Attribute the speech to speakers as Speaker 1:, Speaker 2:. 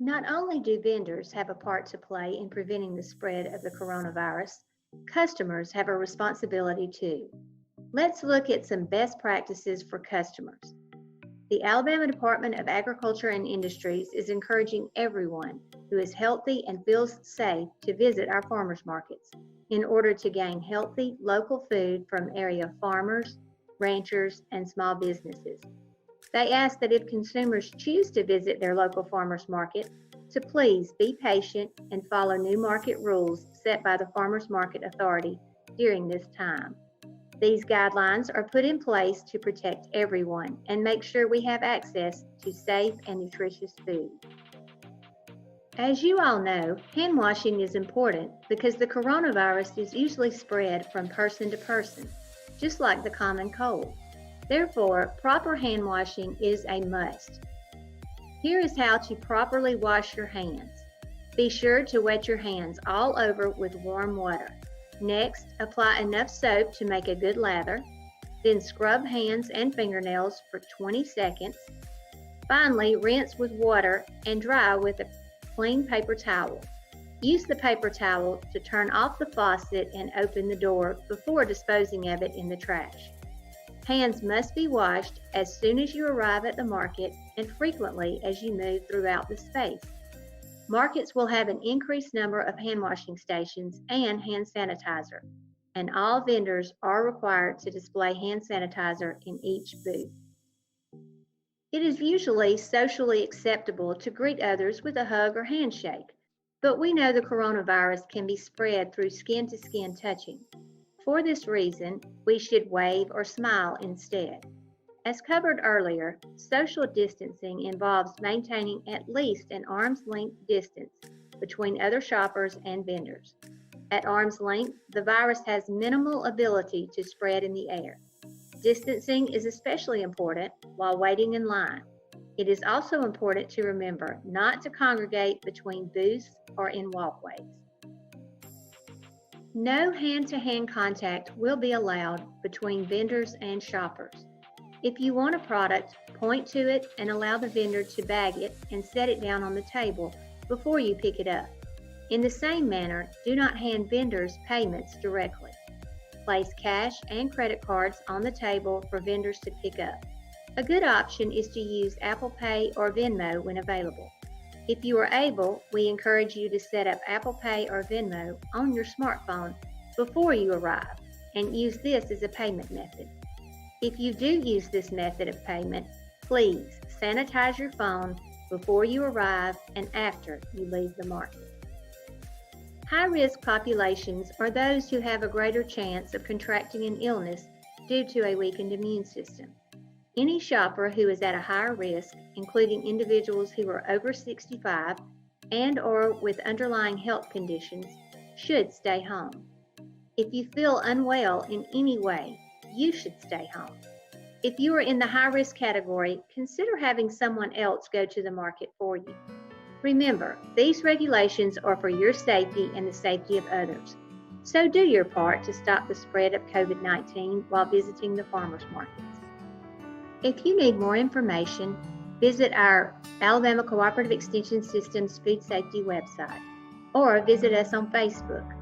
Speaker 1: Not only do vendors have a part to play in preventing the spread of the coronavirus, customers have a responsibility too. Let's look at some best practices for customers. The Alabama Department of Agriculture and Industries is encouraging everyone who is healthy and feels safe to visit our farmers markets in order to gain healthy local food from area farmers, ranchers, and small businesses. They ask that if consumers choose to visit their local farmers market, to please be patient and follow new market rules set by the Farmers Market Authority during this time. These guidelines are put in place to protect everyone and make sure we have access to safe and nutritious food. As you all know, hand washing is important because the coronavirus is usually spread from person to person, just like the common cold. Therefore, proper hand washing is a must. Here is how to properly wash your hands. Be sure to wet your hands all over with warm water. Next, apply enough soap to make a good lather. Then scrub hands and fingernails for 20 seconds. Finally, rinse with water and dry with a clean paper towel. Use the paper towel to turn off the faucet and open the door before disposing of it in the trash. Hands must be washed as soon as you arrive at the market and frequently as you move throughout the space. Markets will have an increased number of hand washing stations and hand sanitizer, and all vendors are required to display hand sanitizer in each booth. It is usually socially acceptable to greet others with a hug or handshake, but we know the coronavirus can be spread through skin-to-skin touching. For this reason, we should wave or smile instead. As covered earlier, social distancing involves maintaining at least an arm's length distance between other shoppers and vendors. At arm's length, the virus has minimal ability to spread in the air. Distancing is especially important while waiting in line. It is also important to remember not to congregate between booths or in walkways. No hand-to-hand contact will be allowed between vendors and shoppers. If you want a product, point to it and allow the vendor to bag it and set it down on the table before you pick it up. In the same manner, do not hand vendors payments directly. Place cash and credit cards on the table for vendors to pick up. A good option is to use Apple Pay or Venmo when available. If you are able, we encourage you to set up Apple Pay or Venmo on your smartphone before you arrive and use this as a payment method. If you do use this method of payment, please sanitize your phone before you arrive and after you leave the market. High-risk populations are those who have a greater chance of contracting an illness due to a weakened immune system. Any shopper who is at a higher risk, including individuals who are over 65 and or with underlying health conditions, should stay home. If you feel unwell in any way, you should stay home. If you are in the high-risk category, consider having someone else go to the market for you. Remember, these regulations are for your safety and the safety of others. So do your part to stop the spread of COVID-19 while visiting the farmers markets. If you need more information, visit our Alabama Cooperative Extension Systems Food Safety website or visit us on Facebook.